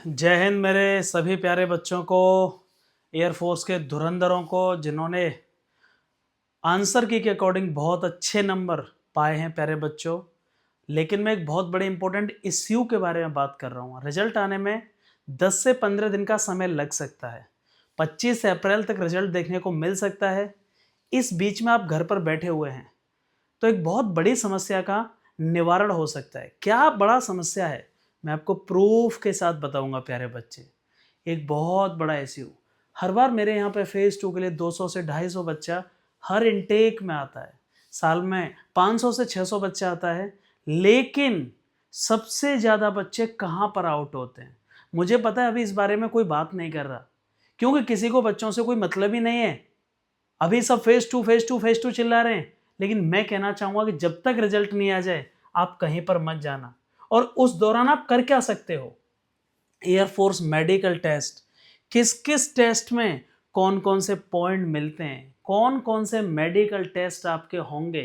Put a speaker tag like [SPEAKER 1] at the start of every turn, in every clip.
[SPEAKER 1] जय हिंद मेरे सभी प्यारे बच्चों को, एयरफोर्स के धुरंधरों को जिन्होंने आंसर की के अकॉर्डिंग बहुत अच्छे नंबर पाए हैं प्यारे बच्चों। लेकिन मैं एक बहुत बड़े इंपॉर्टेंट इश्यू के बारे में बात कर रहा हूँ। रिजल्ट आने में 10 से 15 दिन का समय लग सकता है। 25 अप्रैल तक रिजल्ट देखने को मिल सकता है। इस बीच में आप घर पर बैठे हुए हैं तो एक बहुत बड़ी समस्या का निवारण हो सकता है। क्या बड़ा समस्या है मैं आपको प्रूफ के साथ बताऊंगा प्यारे बच्चे। एक बहुत बड़ा इश्यू, हर बार मेरे यहाँ पे फेज 2 के लिए 200 से 250 बच्चा हर इनटेक में आता है। साल में 500 से 600 बच्चा आता है। लेकिन सबसे ज़्यादा बच्चे कहाँ पर आउट होते हैं मुझे पता है। अभी इस बारे में कोई बात नहीं कर रहा क्योंकि किसी को बच्चों से कोई मतलब ही नहीं है। अभी सब फेज 2 चिल्ला रहे हैं। लेकिन मैं कहना चाहूंगा कि जब तक रिजल्ट नहीं आ जाए आप कहीं पर मत जाना। और उस दौरान आप कर क्या सकते हो? एयरफोर्स मेडिकल टेस्ट, किस किस टेस्ट में कौन कौन से पॉइंट मिलते हैं, कौन कौन से मेडिकल टेस्ट आपके होंगे,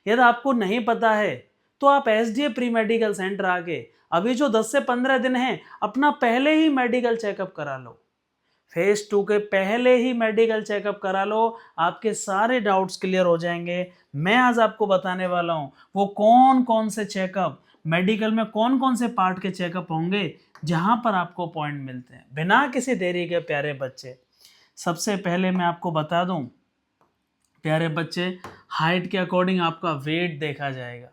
[SPEAKER 1] यदि आपको नहीं पता है तो आप एसडीए प्री मेडिकल सेंटर आके अभी जो 10 से 15 दिन हैं अपना पहले ही मेडिकल चेकअप करा लो। फेज 2 के पहले ही मेडिकल चेकअप करा लो, आपके सारे डाउट्स क्लियर हो जाएंगे। मैं आज आपको बताने वाला हूं वो कौन कौन से चेकअप, मेडिकल में कौन कौन से पार्ट के चेकअप होंगे जहां पर आपको पॉइंट मिलते हैं। बिना किसी देरी के प्यारे बच्चे, सबसे पहले मैं आपको बता दूं प्यारे बच्चे, हाइट के अकॉर्डिंग आपका वेट देखा जाएगा।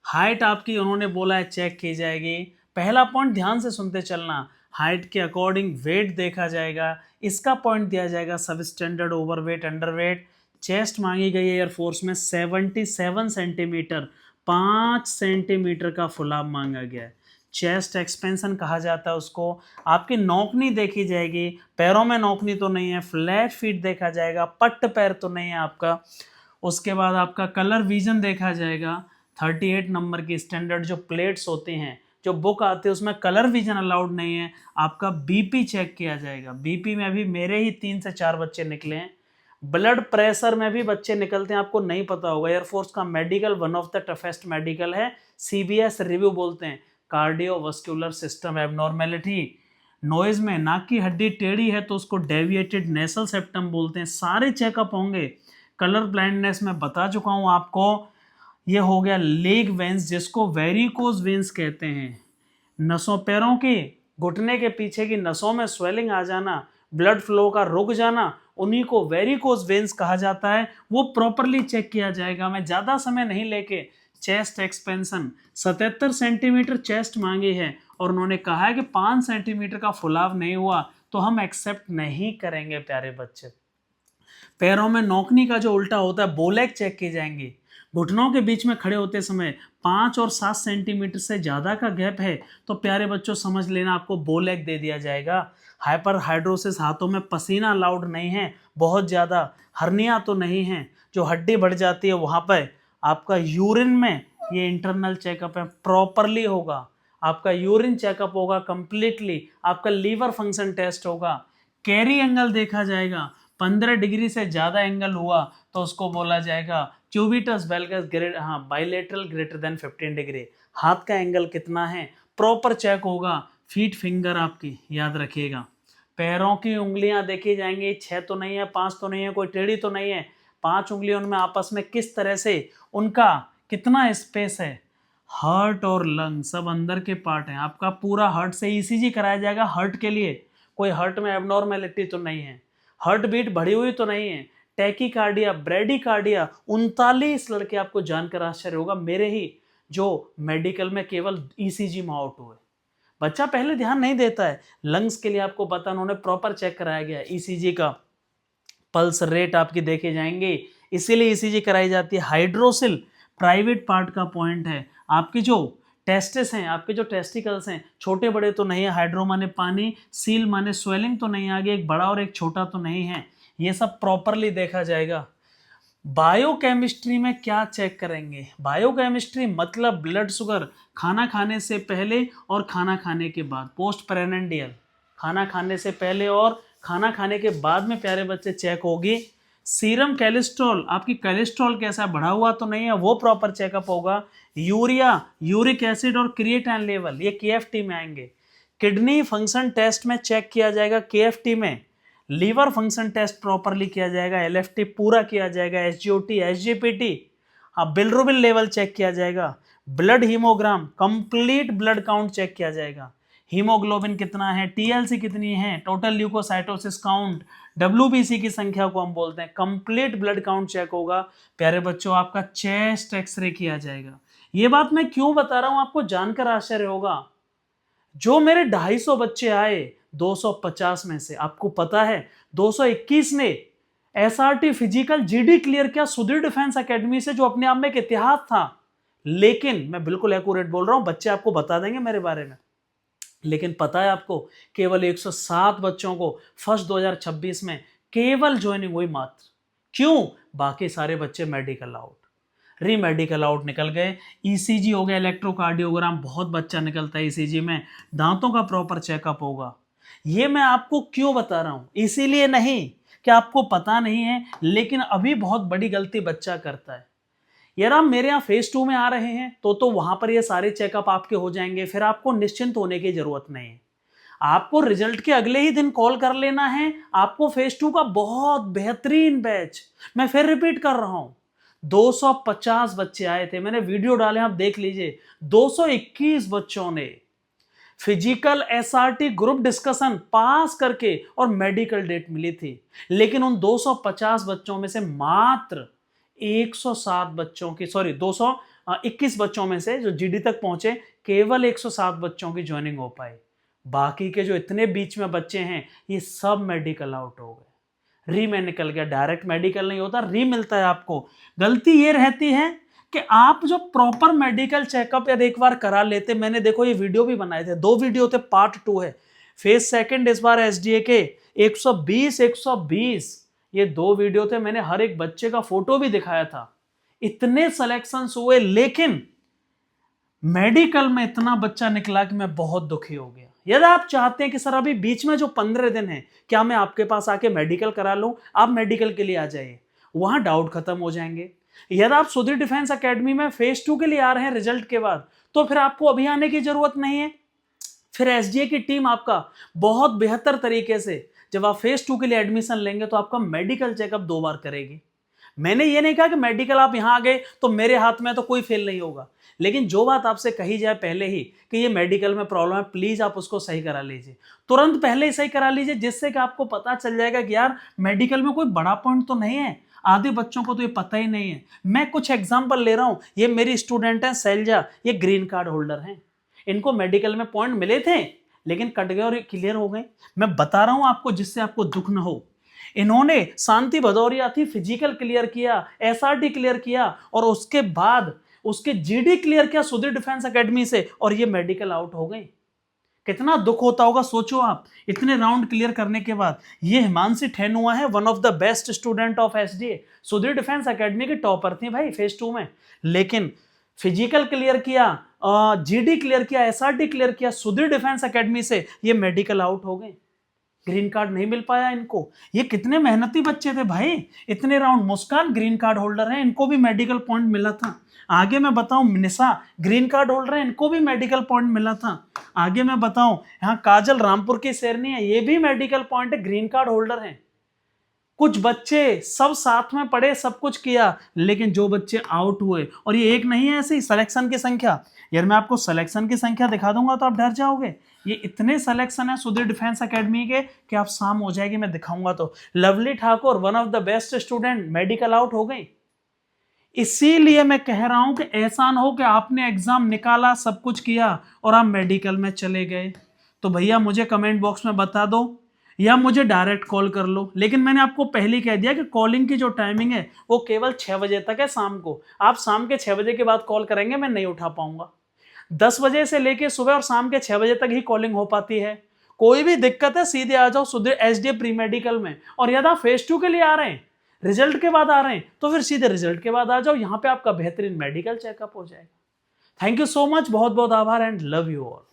[SPEAKER 1] हाइट आपकी उन्होंने बोला है चेक की जाएगी। पहला पॉइंट ध्यान से सुनते चलना, हाइट के अकॉर्डिंग वेट देखा जाएगा। इसका पॉइंट दिया जाएगा सब स्टैंडर्ड, ओवरवेट, अंडरवेट। चेस्ट मांगी गई है एयरफोर्स में 77 सेंटीमीटर, 5 सेंटीमीटर का फुलाव मांगा गया है। चेस्ट एक्सपेंशन कहा जाता है उसको। आपकी नौकनी देखी जाएगी, पैरों में नौकनी तो नहीं है, फ्लैट फीट देखा जाएगा, पट्ट पैर तो नहीं है आपका। उसके बाद आपका कलर विजन देखा जाएगा। 38 नंबर की स्टैंडर्ड जो प्लेट्स होती हैं, जो बुक आती है उसमें कलर विजन अलाउड नहीं है। आपका बीपी चेक किया जाएगा। बीपी में अभी मेरे ही 3 से 4 बच्चे निकले हैं। ब्लड प्रेशर में भी बच्चे निकलते हैं, आपको नहीं पता होगा। एयरफोर्स का medical one of the toughest medical है, सीबीएस रिव्यू बोलते हैं। कार्डियोवास्कुलर सिस्टम एबनॉर्मेलिटी, नॉइज में नाक की हड्डी टेढ़ी है तो उसको डेविएटेड नेसल सेप्टम बोलते हैं। सारे चेकअप होंगे। कलर ब्लाइंडनेस में बता चुका हूं आपको। ये हो गया लेग वेंस, जिसको वेरिकोज वेंस कहते हैं। नसों, पैरों की घुटने के पीछे की नसों में स्वेलिंग आ जाना, ब्लड फ्लो का रुक जाना, उन्हीं को वेरिकोज वेंस कहा जाता है। वो प्रॉपरली चेक किया जाएगा। मैं ज़्यादा समय नहीं लेके, चेस्ट एक्सपेंशन 77 सेंटीमीटर चेस्ट मांगी है और उन्होंने कहा है कि 5 सेंटीमीटर का फुलाव नहीं हुआ तो हम एक्सेप्ट नहीं करेंगे प्यारे बच्चे। पैरों में नौकनी का जो उल्टा होता है, बोलेग चेक की जाएंगी। घुटनों के बीच में खड़े होते समय 5 और 7 सेंटीमीटर से ज़्यादा का गैप है तो प्यारे बच्चों समझ लेना आपको बोलेग दे दिया जाएगा। हाइपर हाइड्रोसिस, हाथों में पसीना अलाउड नहीं है बहुत ज़्यादा, हर्निया तो नहीं है, जो हड्डी बढ़ जाती है वहाँ पर आपका यूरिन में ये इंटरनल चेकअप है, प्रॉपरली होगा। आपका यूरिन चेकअप होगा कंप्लीटली। आपका लीवर फंक्शन टेस्ट होगा। कैरी एंगल देखा जाएगा। 15 डिग्री से ज़्यादा एंगल हुआ तो उसको बोला जाएगा cubitus valgus bilateral greater than 15 degree. हाथ का एंगल कितना है प्रॉपर चेक होगा। फीट फिंगर आपकी याद रखिएगा। पैरों की उंगलियां देखी जाएंगी, 6 तो नहीं है, 5 तो नहीं है, कोई टेढ़ी तो नहीं है। 5 उंगलियों में आपस में किस तरह से उनका कितना स्पेस है। हार्ट और लंग सब अंदर के पार्ट हैं। आपका पूरा हार्ट से ईसीजी कराया जाएगा। हार्ट के लिए कोई हार्ट में एबनॉर्मेलिटी तो नहीं है, हार्ट बीट बढ़ी हुई तो नहीं है। टैकीकार्डिया, ब्रेडिकार्डिया, 39 लड़के आपको जानकर आश्चर्य होगा मेरे ही जो मेडिकल में केवल ईसीजी में आउट हुए। बच्चा पहले ध्यान नहीं देता है। लंग्स के लिए आपको पता, उन्होंने प्रॉपर चेक कराया गया। ईसीजी का पल्स रेट आपकी देखे जाएंगे, इसीलिए ईसीजी कराई जाती है। हाइड्रोसिल प्राइवेट पार्ट का पॉइंट है। आपकी जो टेस्टिस हैं, आपके जो टेस्टिकल्स हैं, छोटे बड़े तो नहीं है। हाइड्रो माने पानी, सील माने स्वेलिंग तो नहीं, आगे एक बड़ा और एक छोटा तो नहीं है। ये सब प्रॉपरली देखा जाएगा। बायोकेमिस्ट्री में क्या चेक करेंगे? बायोकेमिस्ट्री मतलब ब्लड शुगर खाना खाने से पहले और खाना खाने के बाद, पोस्ट प्रेनेंडियल, खाना खाने से पहले और खाना खाने के बाद में प्यारे बच्चे चेक होगी। सीरम कोलेस्ट्रॉल, आपकी कोलेस्ट्रॉल कैसा बढ़ा हुआ तो नहीं है, वो प्रॉपर चेकअप होगा। यूरिया, यूरिक एसिड और क्रिएटाइन लेवल, ये केएफटी में आएंगे। किडनी फंक्शन टेस्ट में चेक किया जाएगा, केएफटी में लीवर फंक्शन टेस्ट प्रॉपरली किया जाएगा, एलएफटी पूरा किया जाएगा, एसजीओटी, एसजीपीटी, हाँ बिलिरुबिन लेवल चेक किया जाएगा, blood haemogram, complete blood count check किया जाएगा, हीमोग्लोबिन कितना है, टीएलसी कितनी है, टोटल ल्यूकोसाइटोसिस काउंट, डब्ल्यूबीसी की संख्या को हम बोलते हैं, कंप्लीट ब्लड काउंट चेक होगा। प्यारे बच्चों आपका चेस्ट एक्सरे किया जाएगा। ये बात मैं क्यों बता रहा हूं, आपको जानकर आश्चर्य होगा। जो मेरे 250 बच्चे आए 250 में से, आपको पता है 221 ने एसआरटी फिजिकल जीडी क्लियर किया सुधीर डिफेंस एकेडमी से, जो अपने आप में एक इतिहास था। लेकिन मैं बिल्कुल एक्यूरेट बोल रहा हूं, बच्चे आपको बता देंगे मेरे बारे में। लेकिन पता है आपको, केवल 107 बच्चों को फर्स्ट 2026 में केवल ज्वाइनिंग हुई मात्र। क्यों? बाकी सारे बच्चे मेडिकल आउट, री मेडिकल आउट निकल गए। ईसीजी हो गया, इलेक्ट्रोकार्डियोग्राम, बहुत बच्चा निकलता है ईसीजी में, दांतों का प्रॉपर चेकअप होगा। ये मैं आपको क्यों बता रहा हूं, इसीलिए नहीं कि आपको पता नहीं है, लेकिन अभी बहुत बड़ी गलती बच्चा करता है। यार आप मेरे यहाँ फेज 2 में आ रहे हैं तो वहां पर ये सारे चेकअप आपके हो जाएंगे, फिर आपको निश्चिंत होने की जरूरत नहीं है। आपको रिजल्ट के अगले ही दिन कॉल कर लेना है। आपको फेज 2 का बहुत बेहतरीन बैच, मैं फिर रिपीट कर रहा हूं, 250 बच्चे आए थे, मैंने वीडियो डाले आप देख लीजिए। 221 बच्चों ने फिजिकल एसआरटी ग्रुप डिस्कशन पास करके और मेडिकल डेट मिली थी। लेकिन उन 250 बच्चों में से मात्र 107 बच्चों की, सॉरी 221 बच्चों में से जो जीडी तक पहुंचे, केवल 107 बच्चों की ज्वाइनिंग हो पाई। बाकी के जो इतने बीच में बच्चे हैं ये सब मेडिकल आउट हो गए, री में निकल गया। डायरेक्ट मेडिकल नहीं होता, री मिलता है आपको। गलती ये रहती है कि आप जो प्रॉपर मेडिकल चेकअप यदि एक बार करा लेते, मैंने देखो ये वीडियो भी बनाए थे, 2 वीडियो थे, पार्ट 2 है। फेज सेकंड इस बार एसडीए के 120 ये 2 वीडियो थे, मैंने हर एक बच्चे का फोटो भी दिखाया था। इतने सिलेक्शंस हुए, लेकिन मेडिकल में इतना बच्चा निकला कि मैं बहुत दुखी हो गया। यदि आप चाहते हैं कि सर अभी बीच में जो 15 दिन है, क्या मैं आपके पास आके मेडिकल करा लूं, आप मेडिकल के लिए आ जाइए, वहां डाउट खत्म हो जाएंगे। यदि आप सुधीर डिफेंस एकेडमी में फेज 2 के लिए आ रहे हैं रिजल्ट के बाद, तो फिर आपको अभी आने की जरूरत नहीं है। फिर एसडीए की टीम आपका बहुत बेहतर तरीके से, जब आप फेज 2 के लिए एडमिशन लेंगे तो आपका मेडिकल चेकअप 2 बार करेगी। मैंने ये नहीं कहा कि मेडिकल आप यहां आ गए तो मेरे हाथ में तो कोई फेल नहीं होगा, लेकिन जो बात आपसे कही जाए पहले ही कि ये मेडिकल में प्रॉब्लम है, प्लीज आप उसको सही करा लीजिए, तुरंत पहले ही सही करा लीजिए, जिससे कि आपको पता चल जाएगा कि यार मेडिकल में कोई बड़ा पॉइंट तो नहीं है। आधे बच्चों को तो ये पता ही नहीं है। मैं कुछ एग्जाम्पल ले रहा हूं, ये मेरी स्टूडेंट है शैलजा, ये ग्रीन कार्ड होल्डर हैं, इनको मेडिकल में पॉइंट मिले थे लेकिन कट गए और क्लियर हो गए। मैं बता रहा हूं आपको जिससे आपको दुख न हो। इन्होंने शांति भदौरिया थी, फिजिकल क्लियर किया, एसआरटी क्लियर किया, और उसके बाद उसके जीडी क्लियर किया सुधीर डिफेंस एकेडमी से, और ये मेडिकल आउट हो गए। कितना दुख होता होगा सोचो आप, इतने राउंड क्लियर करने के बाद। ये हिमांशी ठेनुआ है, one of the best student of SDA, Sudhir defence academy की टॉपर थी भाई फेज 2 में, लेकिन फिजिकल क्लियर किया, जीडी क्लियर किया, एसआरटी क्लियर किया सुधीर डिफेंस एकेडमी से, ये मेडिकल आउट हो गए। ग्रीन कार्ड नहीं मिल पाया इनको। ये कितने मेहनती बच्चे थे भाई, इतने राउंड। मुस्कान ग्रीन कार्ड होल्डर है, इनको भी मेडिकल पॉइंट मिला था। आगे मैं बताऊं, निशा ग्रीन कार्ड होल्डर है, इनको भी मेडिकल पॉइंट मिला था। आगे मैं बताऊं, यहाँ काजल रामपुर की शेरनी है, ये भी मेडिकल पॉइंट है, ग्रीन कार्ड होल्डर है। कुछ बच्चे सब साथ में पढ़े, सब कुछ किया, लेकिन जो बच्चे आउट हुए, और ये एक नहीं है, ऐसी सिलेक्शन की संख्या, यार मैं आपको सिलेक्शन की संख्या दिखा दूंगा तो आप डर जाओगे। ये इतने सिलेक्शन है सुधीर डिफेंस एकेडमी के कि आप शाम हो जाएगी मैं दिखाऊंगा तो। Lovely Thakur one of the best student, medical out हो गई। इसीलिए मैं कह रहा हूं कि ऐसा ना हो कि आपने एग्जाम निकाला, सब कुछ किया और आप मेडिकल में चले गए। तो भैया मुझे कमेंट बॉक्स में बता दो या मुझे डायरेक्ट कॉल कर लो। लेकिन मैंने आपको पहले कह दिया कि कॉलिंग की जो टाइमिंग है वो केवल 6 बजे तक है शाम को। आप शाम के 6 बजे के बाद कॉल करेंगे मैं नहीं उठा पाऊंगा। 10 बजे से लेके सुबह और शाम के 6 बजे तक ही कॉलिंग हो पाती है। कोई भी दिक्कत है सीधे आ जाओ सुधीर एसडीए प्री मेडिकल में। और यदि आप फेज 2 के लिए आ रहे हैं, रिजल्ट के बाद आ रहे हैं, तो फिर सीधे रिजल्ट के बाद आ जाओ, यहाँ पे आपका बेहतरीन मेडिकल चेकअप हो जाएगा। थैंक यू सो मच, बहुत बहुत आभार एंड लव यू ऑल।